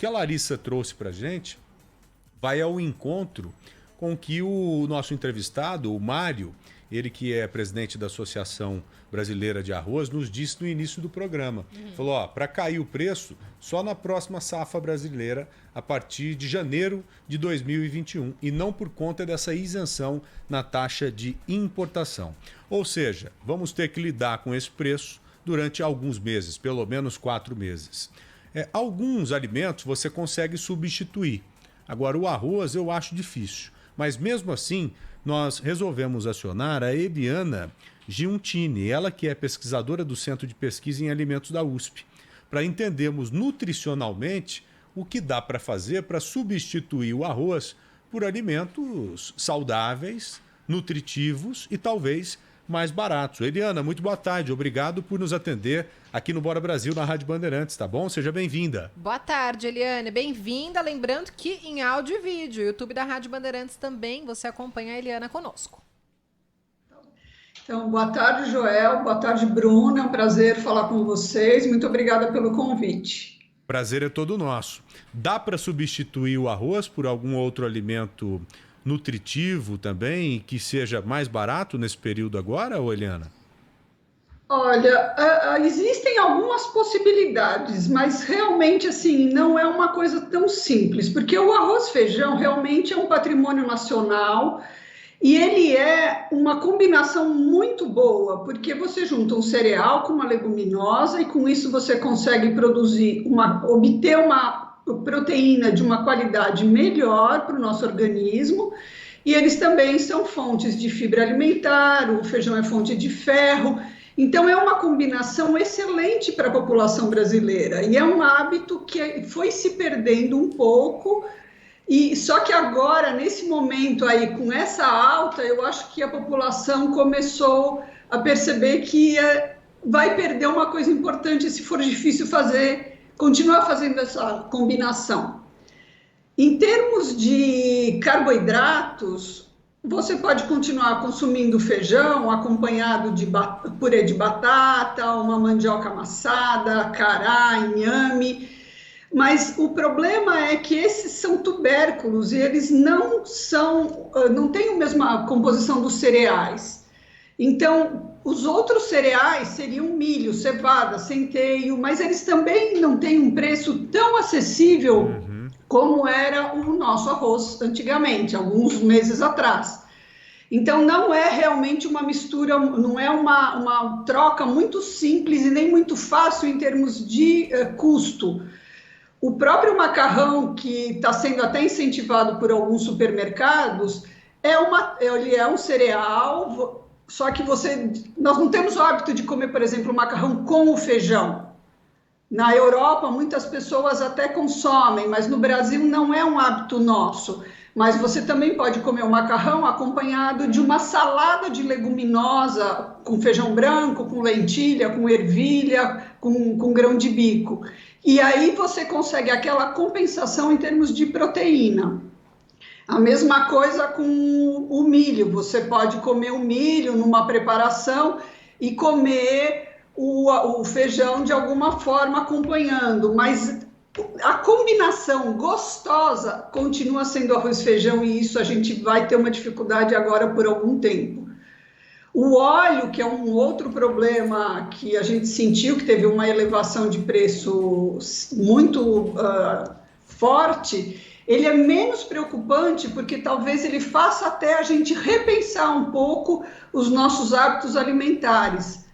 que a Larissa trouxe para a gente vai ao encontro com o que o nosso entrevistado, o Mário, ele que é presidente da Associação Brasileira de Arroz, nos disse no início do programa. Falou, para cair o preço, só na próxima safra brasileira, a partir de janeiro de 2021, e não por conta dessa isenção na taxa de importação. Ou seja, vamos ter que lidar com esse preço durante alguns meses, pelo menos 4 meses. Alguns alimentos você consegue substituir. Agora, o arroz eu acho difícil. Mas mesmo assim, nós resolvemos acionar a Eliana Giuntini, ela que é pesquisadora do Centro de Pesquisa em Alimentos da USP, para entendermos nutricionalmente o que dá para fazer para substituir o arroz por alimentos saudáveis, nutritivos e talvez mais baratos. Eliana, muito boa tarde. Obrigado por nos atender aqui no Bora Brasil, na Rádio Bandeirantes, tá bom? Seja bem-vinda. Boa tarde, Eliane. Bem-vinda. Lembrando que em áudio e vídeo, YouTube da Rádio Bandeirantes também, você acompanha a Eliana conosco. Então, boa tarde, Joel. Boa tarde, Bruna. É um prazer falar com vocês. Muito obrigada pelo convite. Prazer é todo nosso. Dá para substituir o arroz por algum outro alimento nutritivo também, que seja mais barato nesse período agora, ou Eliana? Olha, existem algumas possibilidades, mas realmente assim não é uma coisa tão simples, porque o arroz e feijão realmente é um patrimônio nacional e ele é uma combinação muito boa, porque você junta um cereal com uma leguminosa e com isso você consegue obter uma proteína de uma qualidade melhor para o nosso organismo, e eles também são fontes de fibra alimentar, o feijão é fonte de ferro, então é uma combinação excelente para a população brasileira, e é um hábito que foi se perdendo um pouco, e só que agora, nesse momento aí, com essa alta, eu acho que a população começou a perceber que vai perder uma coisa importante se for difícil continuar fazendo essa combinação. Em termos de carboidratos, você pode continuar consumindo feijão acompanhado de purê de batata, uma mandioca amassada, cará, inhame, mas o problema é que esses são tubérculos e eles não têm a mesma composição dos cereais. Então, os outros cereais seriam milho, cevada, centeio, mas eles também não têm um preço tão acessível como era o nosso arroz antigamente, alguns meses atrás. Então, não é realmente uma mistura, não é uma troca muito simples e nem muito fácil em termos de custo. O próprio macarrão, que está sendo até incentivado por alguns supermercados, ele é um cereal. Só que nós não temos o hábito de comer, por exemplo, o macarrão com o feijão. Na Europa, muitas pessoas até consomem, mas no Brasil não é um hábito nosso. Mas você também pode comer o macarrão acompanhado de uma salada de leguminosa, com feijão branco, com lentilha, com ervilha, com grão de bico. E aí você consegue aquela compensação em termos de proteína. A mesma coisa com o milho, você pode comer o milho numa preparação e comer o feijão de alguma forma acompanhando, mas a combinação gostosa continua sendo arroz e feijão e isso a gente vai ter uma dificuldade agora por algum tempo. O óleo, que é um outro problema que a gente sentiu, que teve uma elevação de preço muito forte, ele é menos preocupante porque talvez ele faça até a gente repensar um pouco os nossos hábitos alimentares,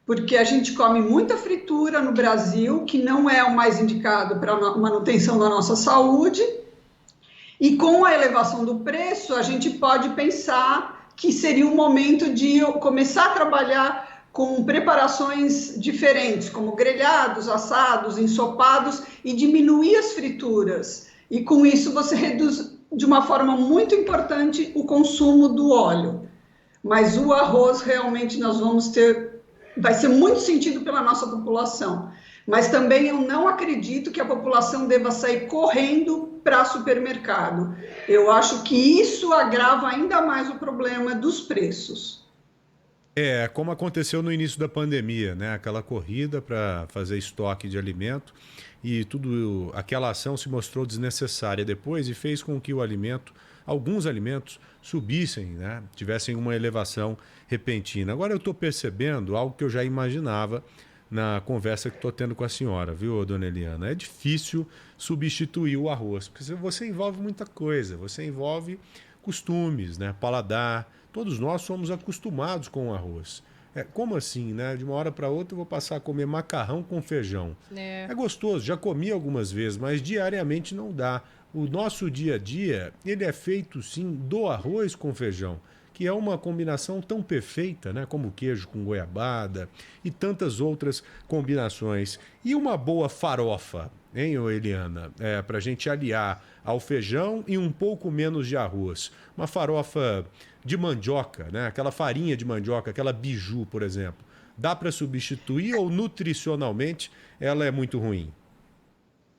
porque a gente come muita fritura no Brasil, que não é o mais indicado para a manutenção da nossa saúde, e com a elevação do preço, a gente pode pensar que seria o momento de começar a trabalhar com preparações diferentes, como grelhados, assados, ensopados, e diminuir as frituras. E com isso você reduz de uma forma muito importante o consumo do óleo. Mas o arroz realmente vai ser muito sentido pela nossa população. Mas também eu não acredito que a população deva sair correndo para supermercado. Eu acho que isso agrava ainda mais o problema dos preços. É, como aconteceu no início da pandemia, né? Aquela corrida para fazer estoque de alimento e tudo, aquela ação se mostrou desnecessária depois e fez com que alguns alimentos subissem, né? Tivessem uma elevação repentina. Agora eu estou percebendo algo que eu já imaginava na conversa que estou tendo com a senhora, viu, dona Eliana? É difícil substituir o arroz, porque você envolve muita coisa, você envolve costumes, né? Paladar. Todos nós somos acostumados com o arroz. Como assim, né? De uma hora para outra eu vou passar a comer macarrão com feijão. É gostoso, já comi algumas vezes, mas diariamente não dá. O nosso dia a dia, ele é feito sim do arroz com feijão, que é uma combinação tão perfeita, né? Como queijo com goiabada e tantas outras combinações. E uma boa farofa, hein, Eliana? Para a gente aliar ao feijão e um pouco menos de arroz. Uma farofa de mandioca, né? Aquela farinha de mandioca, aquela biju, por exemplo. Dá para substituir ou nutricionalmente ela é muito ruim?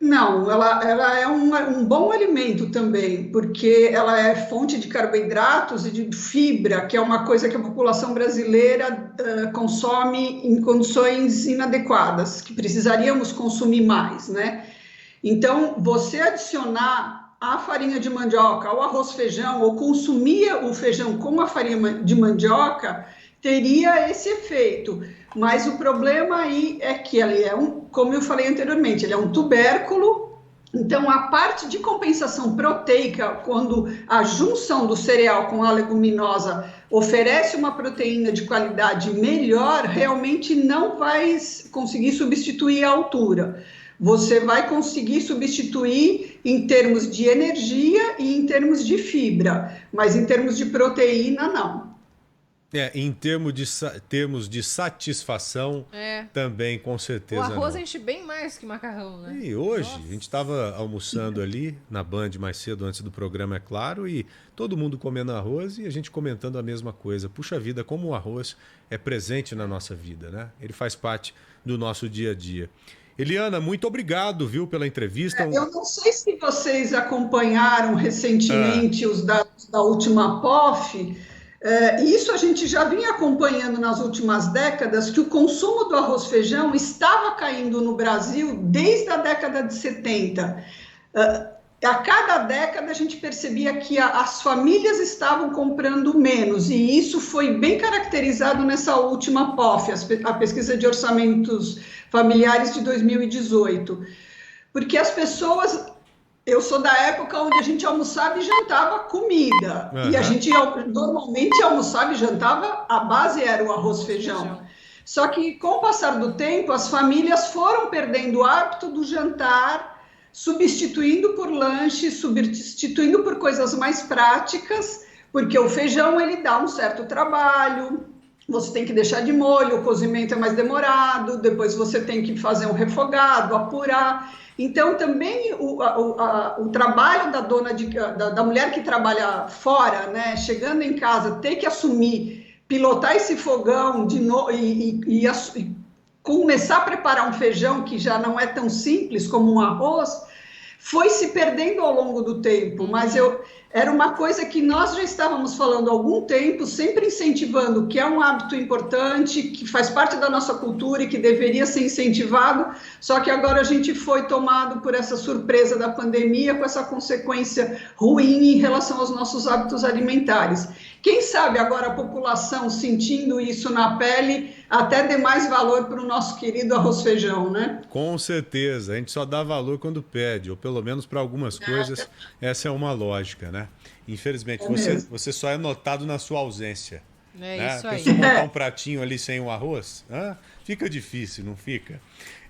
Não, ela é um bom alimento também, porque ela é fonte de carboidratos e de fibra, que é uma coisa que a população brasileira consome em condições inadequadas, que precisaríamos consumir mais, né? Então, você adicionar a farinha de mandioca ao arroz feijão, ou consumir o feijão com a farinha de mandioca, teria esse efeito. Mas o problema aí é que ele como eu falei anteriormente, ele é um tubérculo, então a parte de compensação proteica, quando a junção do cereal com a leguminosa oferece uma proteína de qualidade melhor, realmente não vai conseguir substituir a altura. Você vai conseguir substituir em termos de energia e em termos de fibra, mas em termos de proteína, não. Em termos de satisfação, também, com certeza. O arroz não. enche bem mais que macarrão, né? E hoje, a gente estava almoçando ali na Band mais cedo, antes do programa, é claro, e todo mundo comendo arroz e a gente comentando a mesma coisa. Puxa vida, como o arroz é presente na nossa vida, né? Ele faz parte do nosso dia a dia. Eliana, muito obrigado, viu, pela entrevista. Eu não sei se vocês acompanharam recentemente os dados da última POF. Isso a gente já vinha acompanhando nas últimas décadas, que o consumo do arroz-feijão estava caindo no Brasil desde a década de 70. A cada década a gente percebia que as famílias estavam comprando menos, e isso foi bem caracterizado nessa última POF, a pesquisa de orçamentos familiares de 2018. Porque as pessoas... Eu sou da época onde a gente almoçava e jantava comida. Uhum. E a gente normalmente almoçava e jantava, a base era o arroz-feijão. Só que com o passar do tempo, as famílias foram perdendo o hábito do jantar, substituindo por lanche, substituindo por coisas mais práticas, porque o feijão ele dá um certo trabalho, você tem que deixar de molho, o cozimento é mais demorado, depois você tem que fazer um refogado, apurar. Então, também o trabalho da da mulher que trabalha fora, né, chegando em casa, ter que assumir, pilotar esse fogão e começar a preparar um feijão que já não é tão simples como um arroz, foi se perdendo ao longo do tempo, mas era uma coisa que nós já estávamos falando há algum tempo, sempre incentivando, que é um hábito importante, que faz parte da nossa cultura e que deveria ser incentivado, só que agora a gente foi tomado por essa surpresa da pandemia, com essa consequência ruim em relação aos nossos hábitos alimentares. Quem sabe agora a população, sentindo isso na pele, até dê mais valor para o nosso querido arroz-feijão, né? Com certeza, a gente só dá valor quando pede, ou pelo menos para algumas coisas, essa é uma lógica, né? Infelizmente, você só é notado na sua ausência. Né? Isso aí. Se montar um pratinho ali sem o arroz, fica difícil, não fica?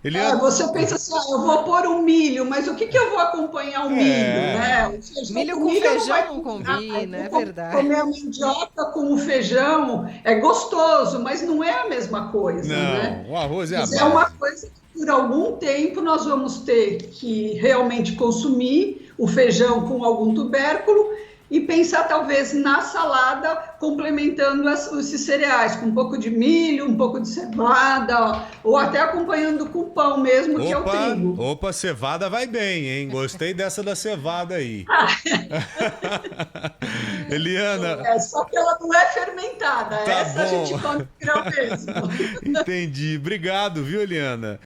Eliana... você pensa assim, eu vou pôr um milho, mas o que eu vou acompanhar o milho? Né? O feijão, milho com feijão não combina, é verdade. Comer a mandioca com o feijão é gostoso, mas não é a mesma coisa. Não, né? O arroz é a base. É uma coisa que por algum tempo nós vamos ter que realmente consumir o feijão com algum tubérculo, e pensar talvez na salada complementando esses cereais, com um pouco de milho, um pouco de cevada, ou até acompanhando com pão mesmo, que é o trigo. Opa, cevada vai bem, hein? Gostei dessa da cevada aí. Eliana... Só que ela não é fermentada, Tá essa bom. a gente come grão mesmo. Entendi. Obrigado, viu, Eliana?